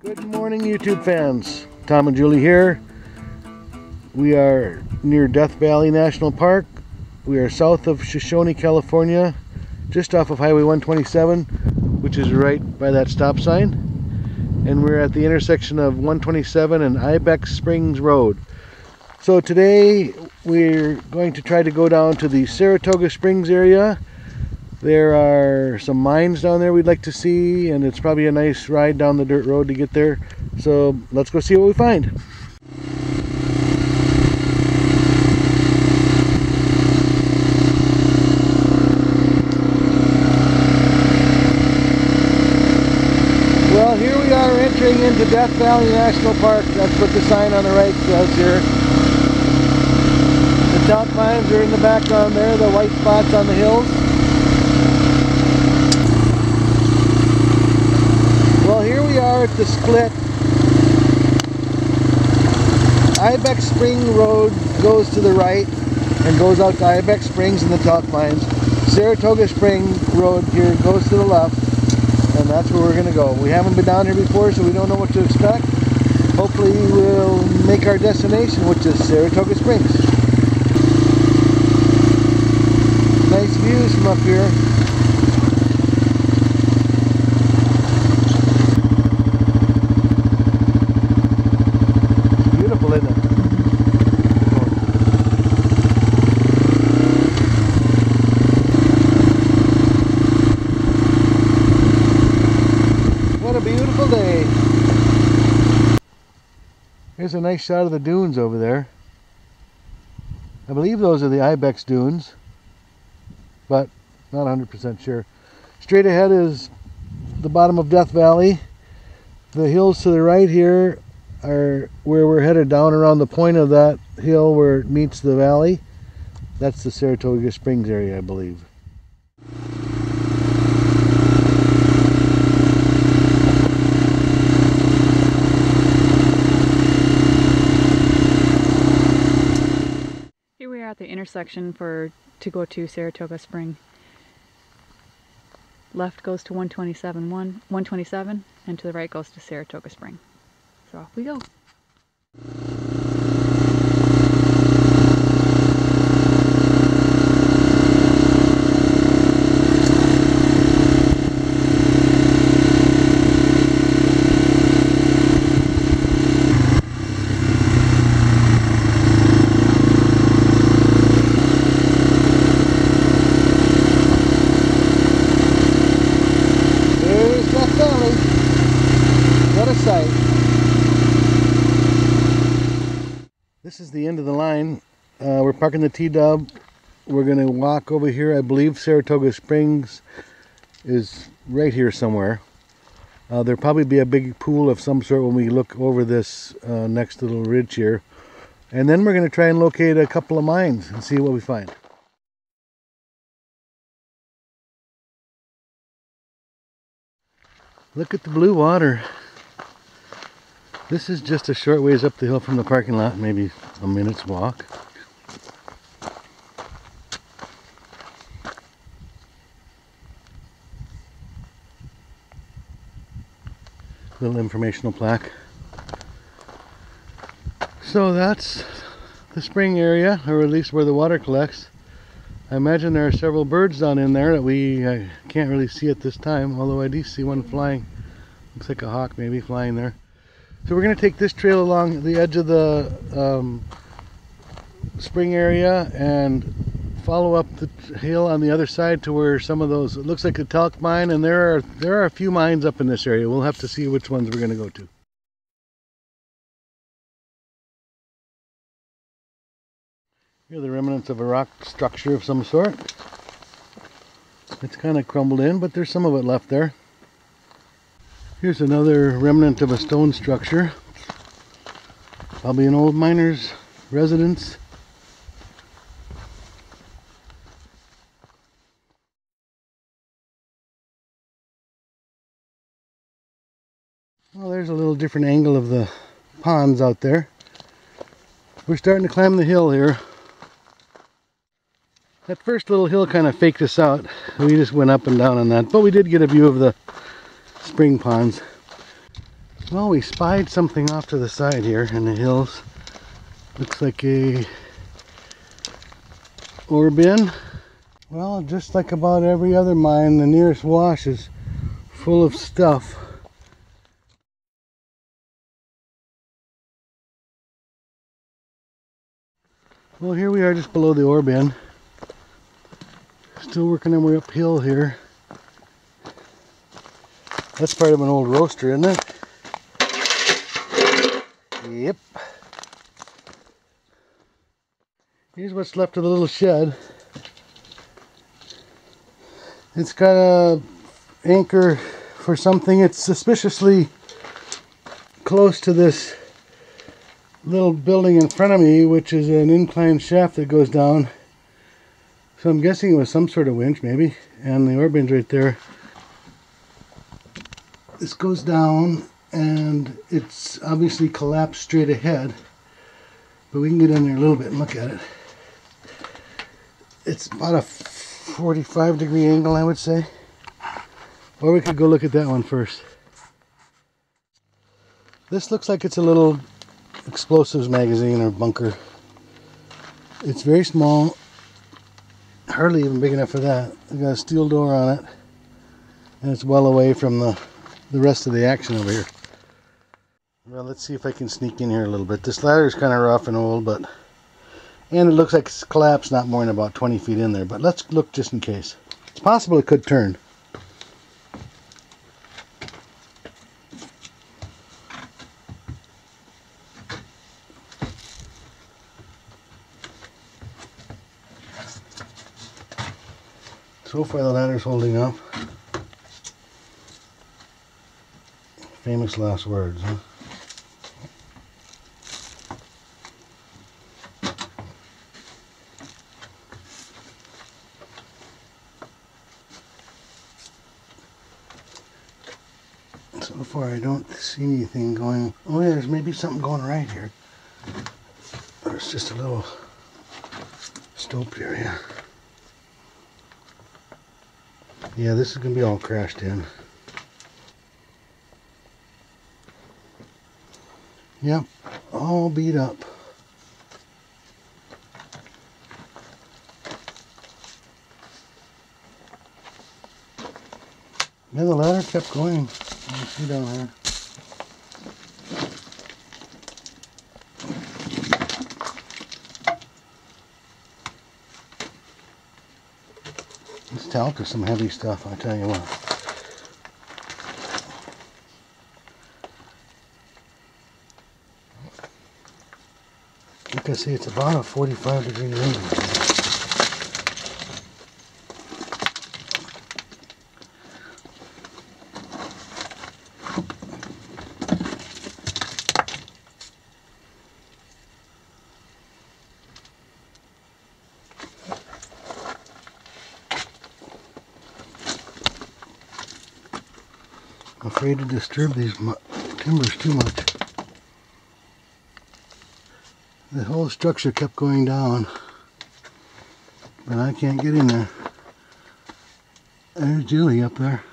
Good morning, YouTube fans. Tom and Julie here. We are near Death Valley National Park. We are south of Shoshone, California, just off of Highway 127, which is right by that stop sign. And we're at the intersection of 127 and Ibex Springs Road. So today we're going to try to go down to the Saratoga Springs area. There are some mines down there we'd like to see, and it's probably a nice ride down the dirt road to get there. So let's go see what we find. Well, here we are entering into Death Valley National Park. That's what the sign on the right says here. The Talc mines are in the background there, the white spots on the hills. Well, here we are at the split. Ibex Spring Road goes to the right and goes out to Ibex Springs and the Talc mines. Saratoga Spring Road here goes to the left, and that's where we're going to go. We haven't been down here before, so we don't know what to expect. Hopefully we'll make our destination, which is Saratoga Springs. Nice views from up here. Beautiful, isn't it? What a beautiful day. Here's a nice shot of the dunes over there. I believe those are the Ibex dunes, but not 100% sure. Straight ahead is the bottom of Death Valley. The hills to the right here are where we're headed, down around the point of that hill where it meets the valley. That's the Saratoga Springs area, I believe. Here we are at the intersection to go to Saratoga Spring. Left goes to 127, and to the right goes to Saratoga Spring. So off we go. There's Death Valley. What a sight. This is the end of the line. We're parking the TW. We're going to walk over here. I believe Saratoga Springs is right here somewhere. There'll probably be a big pool of some sort when we look over this next little ridge here. And then we're going to try and locate a couple of mines and see what we find. Look at the blue water. This is just a short ways up the hill from the parking lot, maybe a minute's walk. Little informational plaque. So that's the spring area, or at least where the water collects. I imagine there are several birds down in there that we can't really see at this time, although I do see one flying. Looks like a hawk maybe flying there. So we're going to take this trail along the edge of the spring area and follow up the hill on the other side to where some of those, it looks like a talc mine, and there are a few mines up in this area. We'll have to see which ones we're going to go to. Here are the remnants of a rock structure of some sort. It's kind of crumbled in, but there's some of it left there. Here's another remnant of a stone structure. Probably an old miner's residence. Well, there's a little different angle of the ponds out there. We're starting to climb the hill here. That first little hill kind of faked us out. We just went up and down on that, but we did get a view of the spring ponds. Well, we spied something off to the side here in the hills. Looks like a ore bin. Well, just like about every other mine, the nearest wash is full of stuff. Well, here we are just below the ore bin. Still working our way uphill here. That's part of an old roaster, isn't it? Yep. Here's what's left of the little shed. It's got a anchor for something. It's suspiciously close to this little building in front of me, which is an inclined shaft that goes down. So I'm guessing it was some sort of winch, maybe. And the ore bin's right there. This goes down, and it's obviously collapsed straight ahead. But we can get in there a little bit and look at it. It's about a 45-degree angle, I would say. Or we could go look at that one first. This looks like it's a little explosives magazine or bunker. It's very small, hardly even big enough for that. It's got a steel door on it, and it's well away from the rest of the action over here. Well, let's see if I can sneak in here a little bit. This ladder is kind of rough and old, and it looks like it's collapsed not more than about 20 feet in there, but let's look just in case. It's possible it could turn. So far the ladder's holding up. Famous last words, huh? So far I don't see anything going. Oh yeah, there's maybe something going right here. Or it's just a little stoped area. Yeah, this is going to be all crashed in. Yep, all beat up. Yeah, the ladder kept going. You can see down there. This talc is some heavy stuff, I tell you what. Like I say, it's about a 45-degree angle. I'm afraid to disturb these timbers too much. The whole structure kept going down, but I can't get in there. There's Julie up there.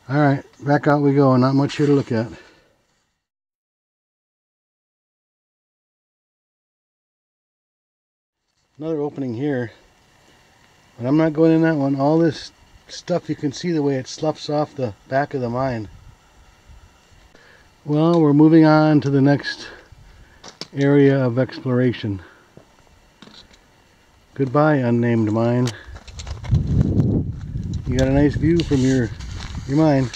Alright, back out we go. Not much here to look at. Another opening here, but I'm not going in that one. All this stuff, you can see the way it sloughs off the back of the mine. Well, we're moving on to the next area of exploration. Goodbye, unnamed mine. You got a nice view from your mine.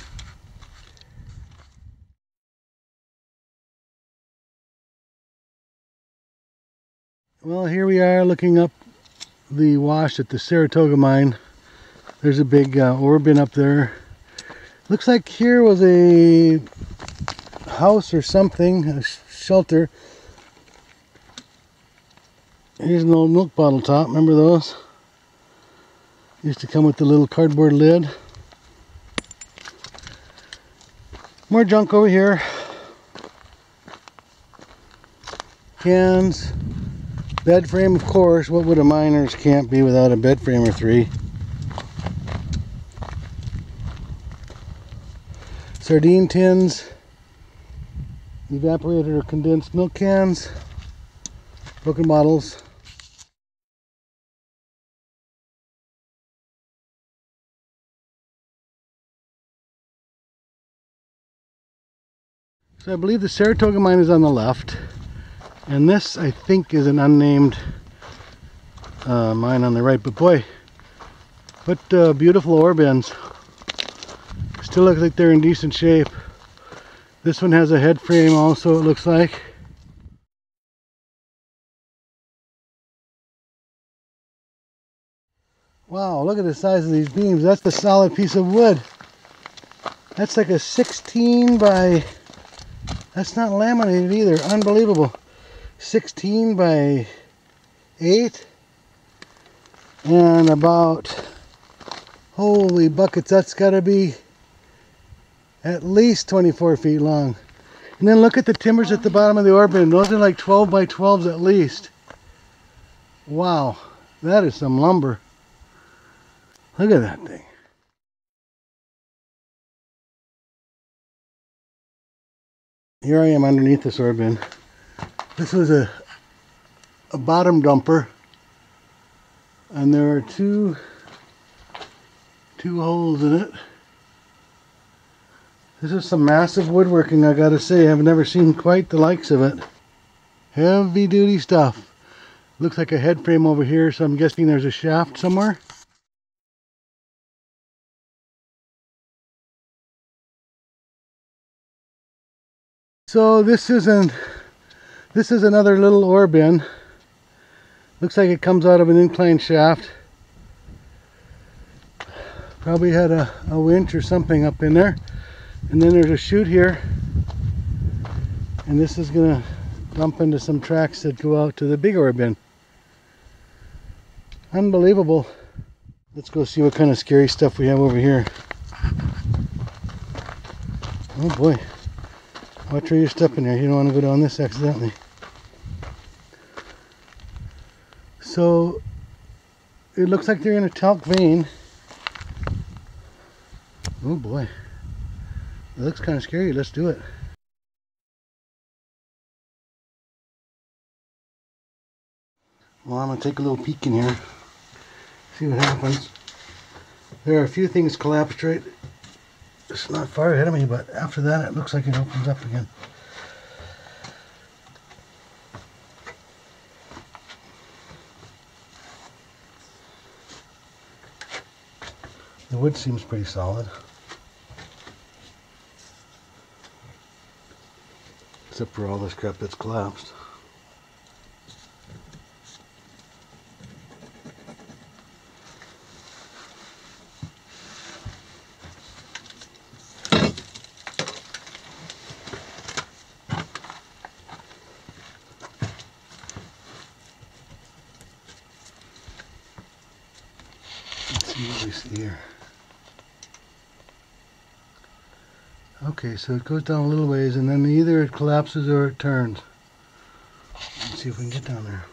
Well, here we are looking up the wash at the Saratoga mine. There's a big ore bin up there. Looks like here was a house or something, a shelter. Here's an old milk bottle top, remember those? Used to come with the little cardboard lid. More junk over here. cans, bed frame, of course. What would a miner's camp be without a bed frame or three? Sardine tins, evaporated or condensed milk cans, broken bottles. So I believe the Saratoga mine is on the left, and this I think is an unnamed mine on the right. But boy, what beautiful ore bins. Still look like they're in decent shape. This one has a head frame also, it looks like. Wow, look at the size of these beams. That's a solid piece of wood. That's like a 16 by... That's not laminated either. Unbelievable. 16 by 8. And about... Holy buckets, that's got to be at least 24 feet long. And then look at the timbers at the bottom of the ore bin. Those are like 12 by 12s at least. Wow, that is some lumber. Look at that thing. Here I am underneath this ore bin. This was a bottom dumper, and there are two holes in it. This is some massive woodworking, I gotta say. I've never seen quite the likes of it. Heavy duty stuff. Looks like a head frame over here, so I'm guessing there's a shaft somewhere. So this is another little ore bin. Looks like it comes out of an inclined shaft. Probably had a winch or something up in there. And then there's a chute here. And this is gonna dump into some tracks that go out to the big ore bin. Unbelievable. Let's go see what kind of scary stuff we have over here. Oh boy. Watch where you're stepping there. You don't want to go down this accidentally. So it looks like they're in a talc vein. Oh boy. It looks kind of scary. Let's do it. Well, I'm going to take a little peek in here. See what happens. There are a few things collapsed right. It's not far ahead of me, but after that it looks like it opens up again. The wood seems pretty solid. Except for all this crap that's collapsed. Let's see what we see here. Okay, so it goes down a little ways and then either it collapses or it turns. Let's see if we can get down there.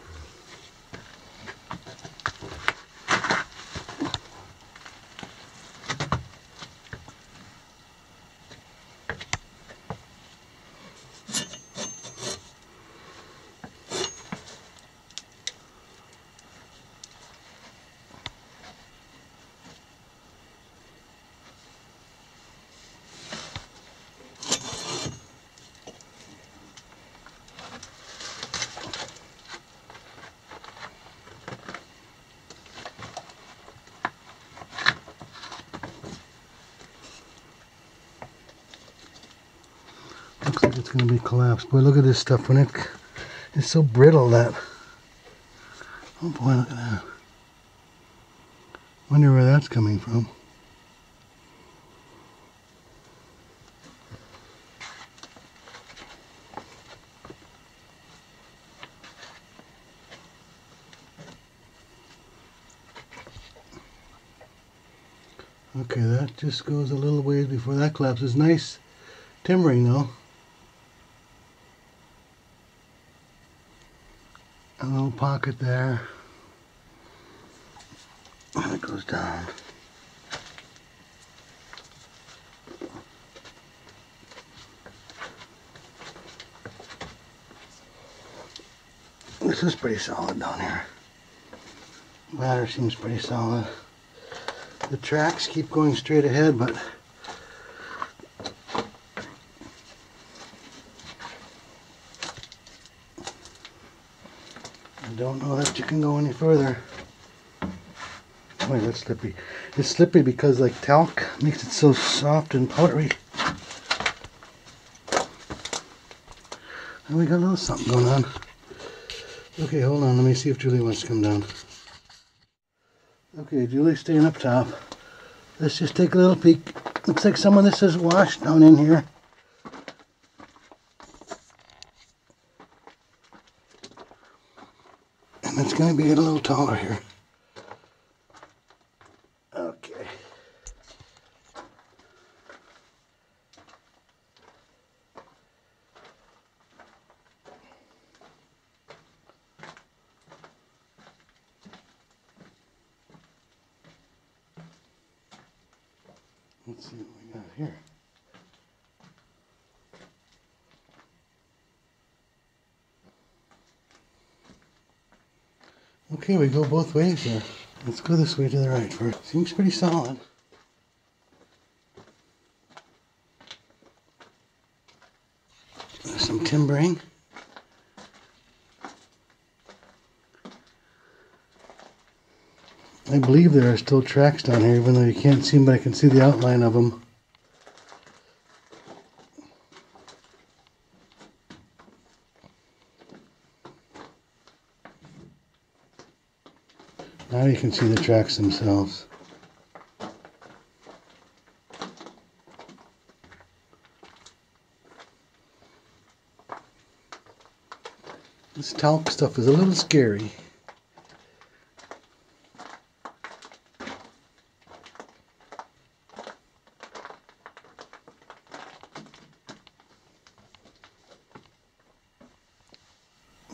Looks like it's going to be collapsed. Boy, look at this stuff. When it's so brittle that... Oh boy, look at that. Wonder where that's coming from. Okay, that just goes a little ways before that collapses. Nice timbering though. A little pocket there. And it goes down. This is pretty solid down here. Ladder seems pretty solid. The tracks keep going straight ahead, but I don't know that you can go any further. Boy, that's slippery. It's slippery because like talc makes it so soft and powdery. And we got a little something going on. Okay, hold on. Let me see if Julie wants to come down. Okay, Julie's staying up top. Let's just take a little peek. Looks like some of this is washed down in here. And it's going to be a little taller here. Okay. Let's see what we got here. Okay, we go both ways here. Let's go this way to the right first. Seems pretty solid. There's some timbering. I believe there are still tracks down here, even though you can't see them, but I can see the outline of them. Now you can see the tracks themselves. This talc stuff is a little scary.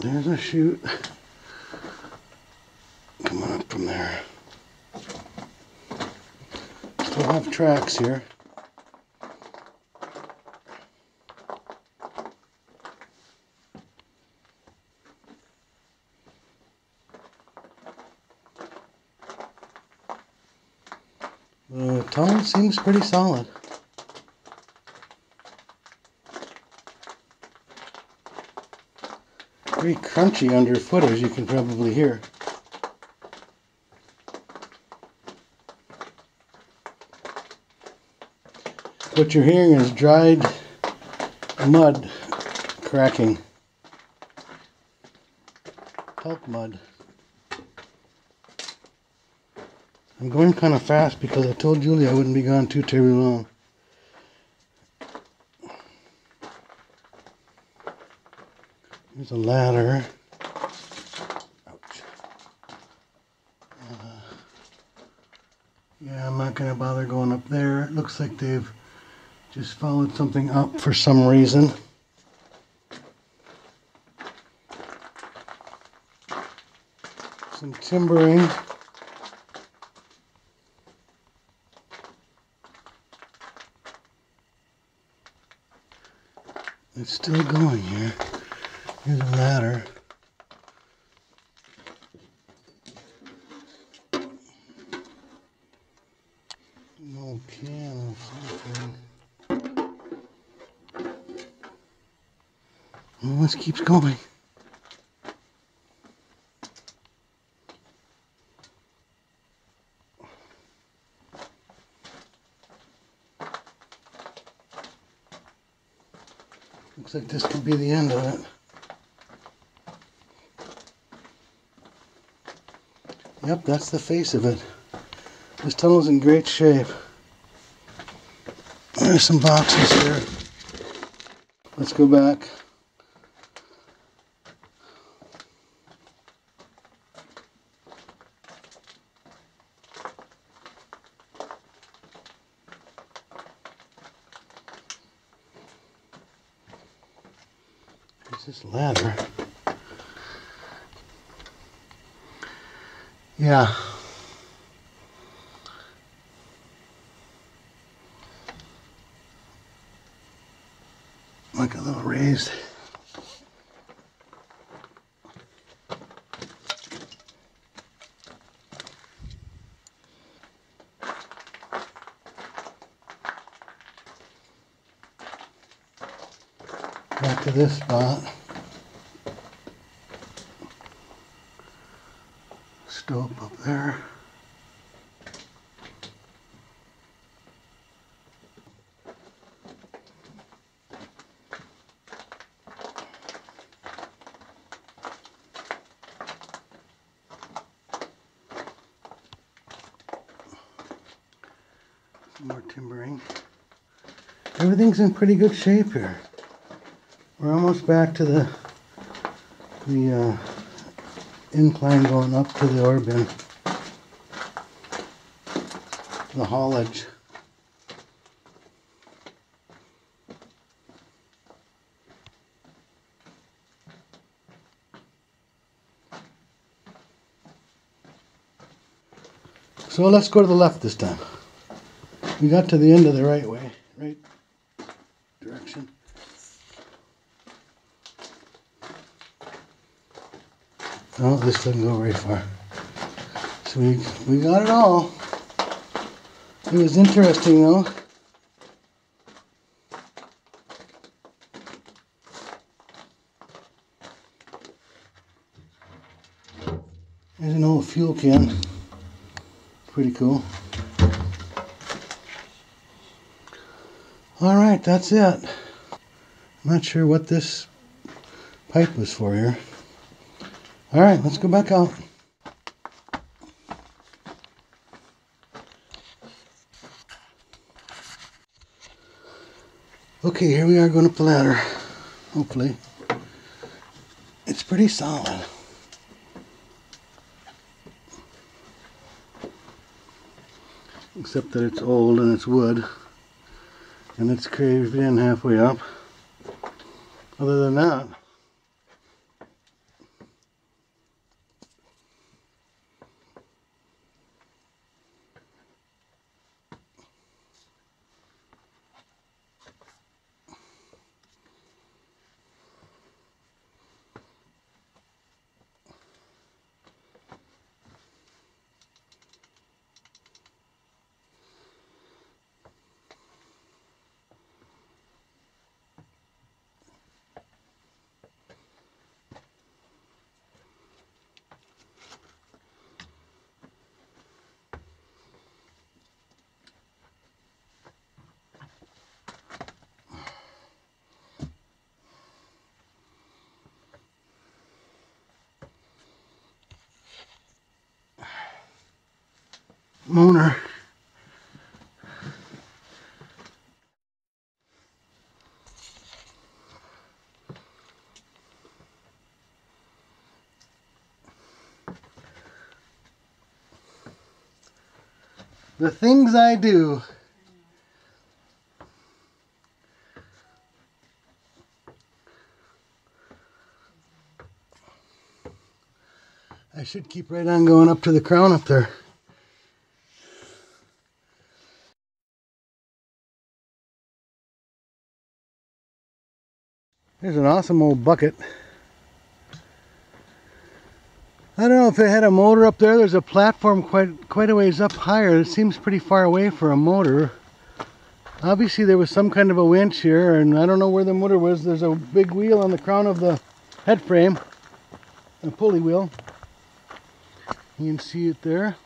There's a chute coming up from there. Still have tracks here. The tunnel seems pretty solid. Very crunchy underfoot, as you can probably hear. What you're hearing is dried mud cracking. Talc mud. I'm going kind of fast because I told Julie I wouldn't be gone too terribly long. There's a ladder. Ouch. Yeah, I'm not going to bother going up there. It looks like they've just followed something up for some reason. Some timbering. It's still going here. Here's a ladder. No piano something. Well, this keeps going. Looks like this could be the end of it. Yep, that's the face of it. This tunnel's in great shape. There's some boxes here. Let's go back. There's this ladder. Yeah. Like a little raised. Back to this spot. Stope up there. Some more timbering. Everything's in pretty good shape here. We're almost back to the incline going up to the ore bin, the haulage. So let's go to the left this time. We got to the end of the right direction. Oh, this doesn't go very far. So we got it all. It was interesting though. There's an old fuel can. Pretty cool. Alright, that's it. I'm not sure what this pipe was for here. Alright, let's go back out. Okay, here we are going up the ladder. Hopefully. It's pretty solid. Except that it's old and it's wood. And it's caved in halfway up. Other than that, Moaner. The things I do. I should keep right on going up to the crown up there. There's an awesome old bucket. I don't know if it had a motor up there. There's a platform quite a ways up higher. It seems pretty far away for a motor. Obviously there was some kind of a winch here, and I don't know where the motor was. There's a big wheel on the crown of the head frame, a pulley wheel. You can see it there.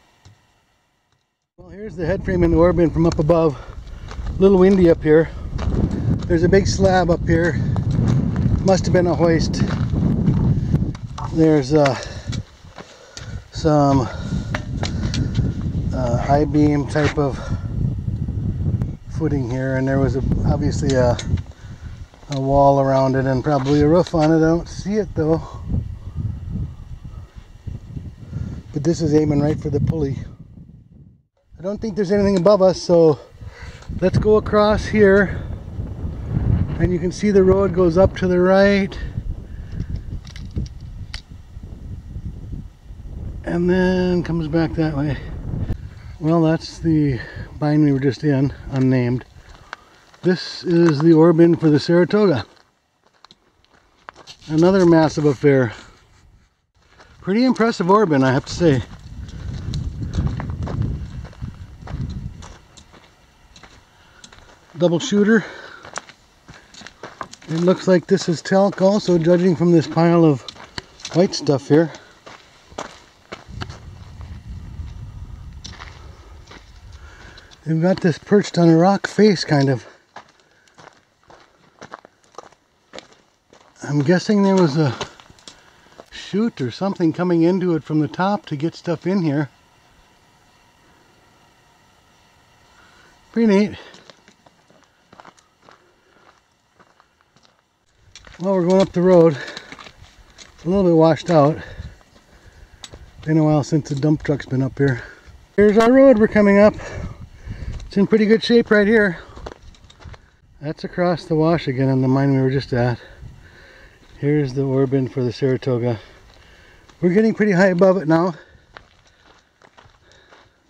Well, here's the head frame in the ore bin from up above. A little windy up here. There's a big slab up here. Must have been a hoist. There's some I-beam type of footing here, and there was obviously a wall around it and probably a roof on it. I don't see it though. But this is aiming right for the pulley. I don't think there's anything above us, so let's go across here. And you can see the road goes up to the right. and then comes back that way. Well, that's the mine we were just in, unnamed. This is the ore bin for the Saratoga. Another massive affair. Pretty impressive ore bin, I have to say. Double shooter. It looks like this is talc also, judging from this pile of white stuff here. They've got this perched on a rock face, kind of. I'm guessing there was a chute or something coming into it from the top to get stuff in here. Pretty neat. Well, we're going up the road. A little bit washed out. Been a while since the dump truck's been up here. Here's our road we're coming up. It's in pretty good shape right here. That's across the wash again on the mine we were just at. Here's the ore bin for the Saratoga. We're getting pretty high above it now.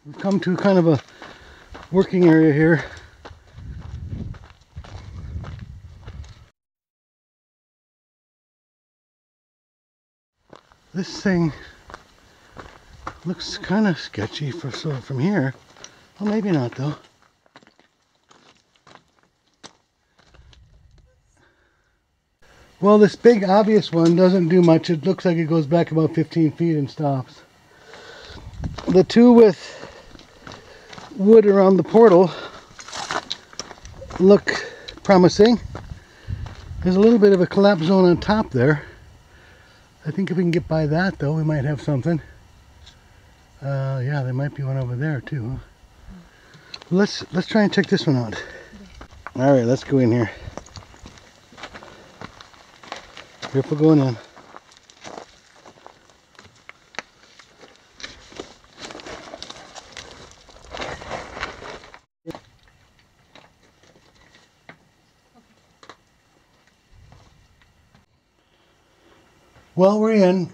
We've come to kind of a working area here. This thing looks kind of sketchy from here. Well, maybe not though. Well, this big obvious one doesn't do much. It looks like it goes back about 15 feet and stops. The two with wood around the portal look promising. There's a little bit of a collapse zone on top there. I think if we can get by that though, we might have something. Yeah, there might be one over there too. Let's try and check this one out. All right, let's go in here. Careful going in. Well, we're in.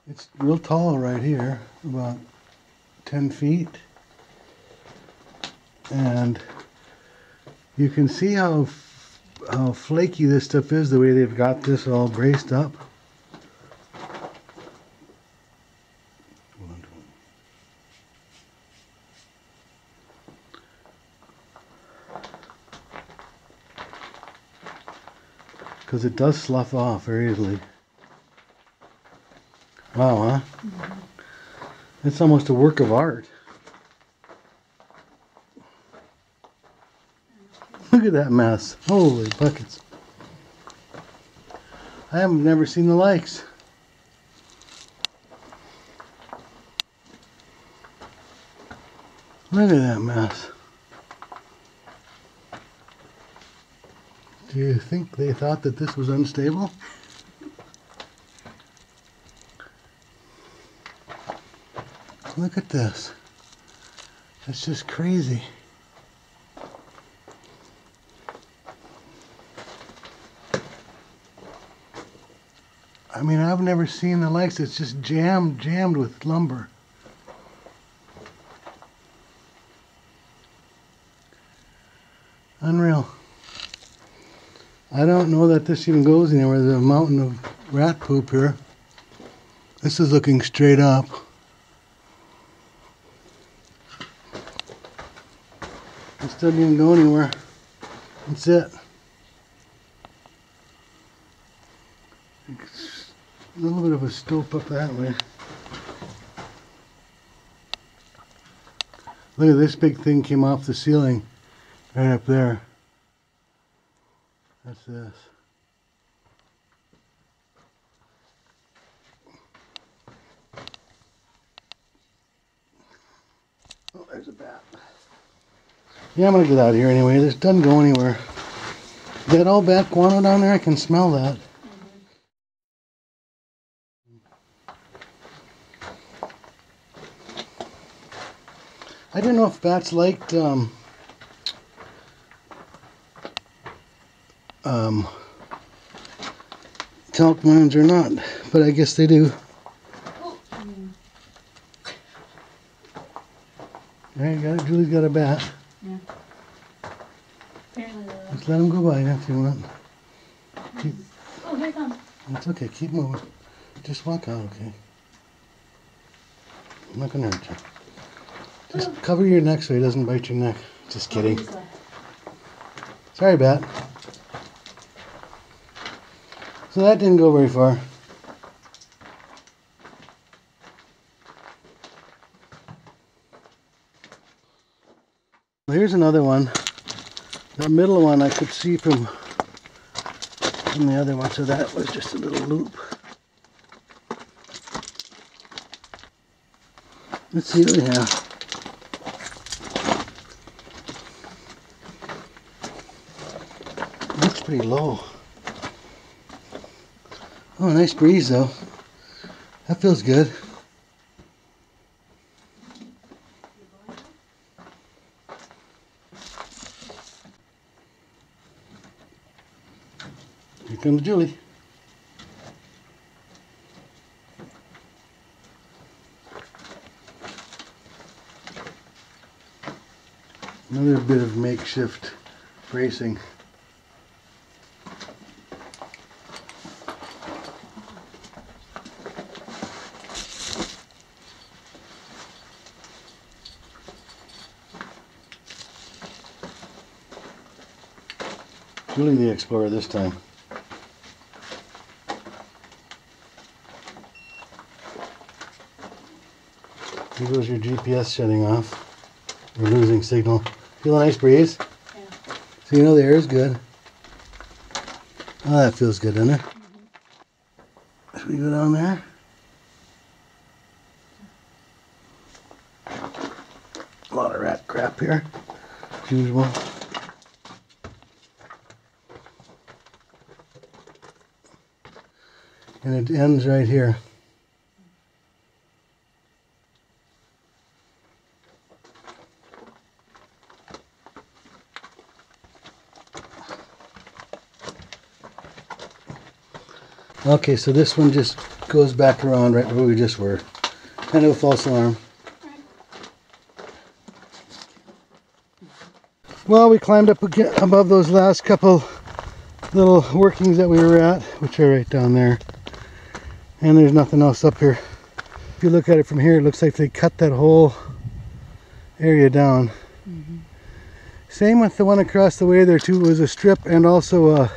It's real tall right here, about 10 feet. And you can see how flaky this stuff is, the way they've got this all braced up. Because it does slough off very easily. Wow, huh? Mm-hmm. It's almost a work of art. Look at that mess. Holy buckets. I have never seen the likes. Look at that mess. Do you think they thought that this was unstable? Look at this. That's just crazy. I mean, I've never seen the likes. It's just jammed with lumber. Unreal. I don't know that this even goes anywhere. There's a mountain of rat poop here. This is looking straight up. This doesn't even go anywhere. That's it. It's a little bit of a stope up that way. Look at this big thing came off the ceiling right up there. That's this. Oh, there's a bat. Yeah, I'm gonna get out of here anyway. This doesn't go anywhere. That all bat guano down there, I can smell that. I didn't know if bats liked talc mines or not, but I guess they do. There you go, Julie's got a bat. Yeah. Apparently just let him go by if you want. Keep, oh, here it comes. it's okay, keep moving. Just walk out, okay? I'm not gonna hurt you. Just cover your neck so he doesn't bite your neck. Just kidding. Sorry, bat. So that didn't go very far. Well, here's another one. That middle one I could see from the other one, so that was just a little loop. Let's see what we have. Looks pretty low. Oh, nice breeze though. That feels good. Here comes Julie. Another bit of makeshift racing. Julie the Explorer this time. Here goes your GPS shutting off. We're losing signal. Feel a nice breeze? Yeah. So you know the air is good. Oh, that feels good, doesn't it? Mm-hmm. Should we go down there? A lot of rat crap here, as usual. And it ends right here. Okay, so this one just goes back around right where we just were. Kind of a false alarm. Well, we climbed up above those last couple little workings that we were at, which are right down there. And there's nothing else up here. If you look at it from here, it looks like they cut that whole area down. Mm-hmm. Same with the one across the way there too. It was a strip and also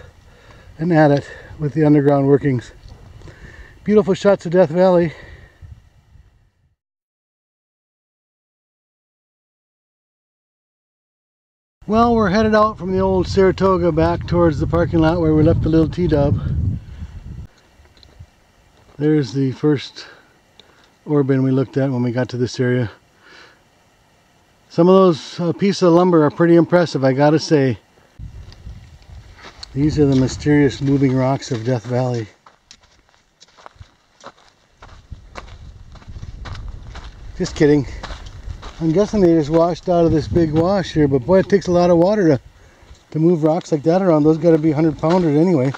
an adit with the underground workings. Beautiful shots of Death Valley. Well, we're headed out from the old Saratoga back towards the parking lot where we left the little T-dub. There's the first ore bin we looked at when we got to this area. Some of those pieces of lumber are pretty impressive, I gotta say. These are the mysterious moving rocks of Death Valley. Just kidding. I'm guessing they just washed out of this big wash here, but boy, it takes a lot of water to move rocks like that around. Those gotta be 100-pounders anyway.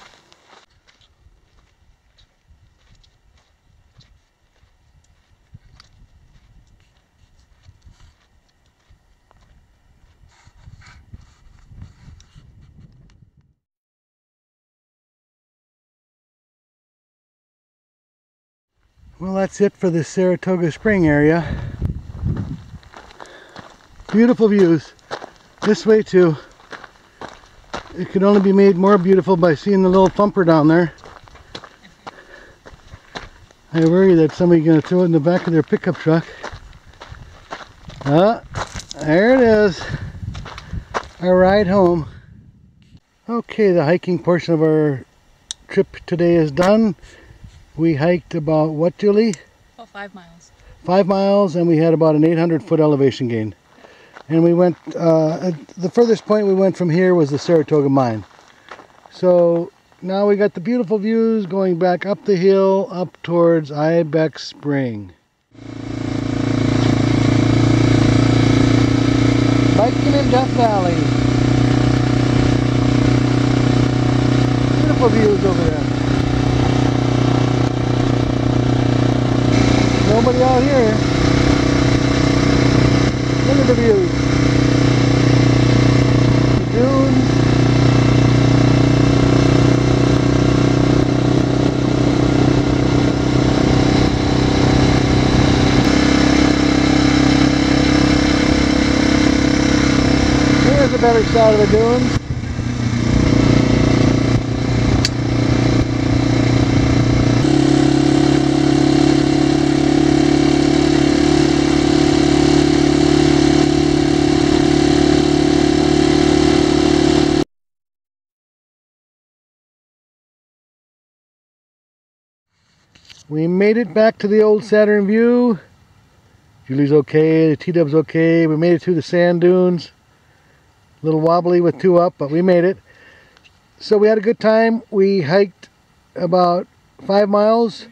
Well, that's it for the Saratoga Spring area. Beautiful views. This way too. It could only be made more beautiful by seeing the little thumper down there. I worry that somebody's going to throw it in the back of their pickup truck. Ah, there it is. Our ride home. Okay, the hiking portion of our trip today is done. We hiked about what, Julie? About 5 miles. 5 miles, and we had about an 800-foot elevation gain. And we went, the furthest point we went from here was the Saratoga Mine. So now we got the beautiful views going back up the hill, up towards Ibex Spring. Biking in Death Valley. Beautiful views over there. down here. Look at the views. The dunes. Here's a better shot of the dunes. We made it back to the old Saturn view. Julie's okay, the TW's okay. We made it through the sand dunes. A little wobbly with 2 up, but we made it. So we had a good time. We hiked about 5 miles,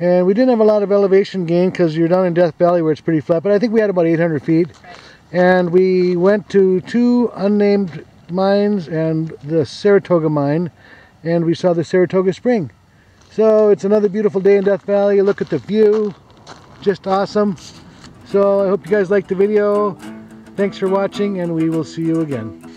and we didn't have a lot of elevation gain because you're down in Death Valley where it's pretty flat, but I think we had about 800 feet. And we went to 2 unnamed mines and the Saratoga mine, and we saw the Saratoga Spring. So it's another beautiful day in Death Valley. Look at the view, just awesome. So I hope you guys liked the video. Thanks for watching, and we will see you again.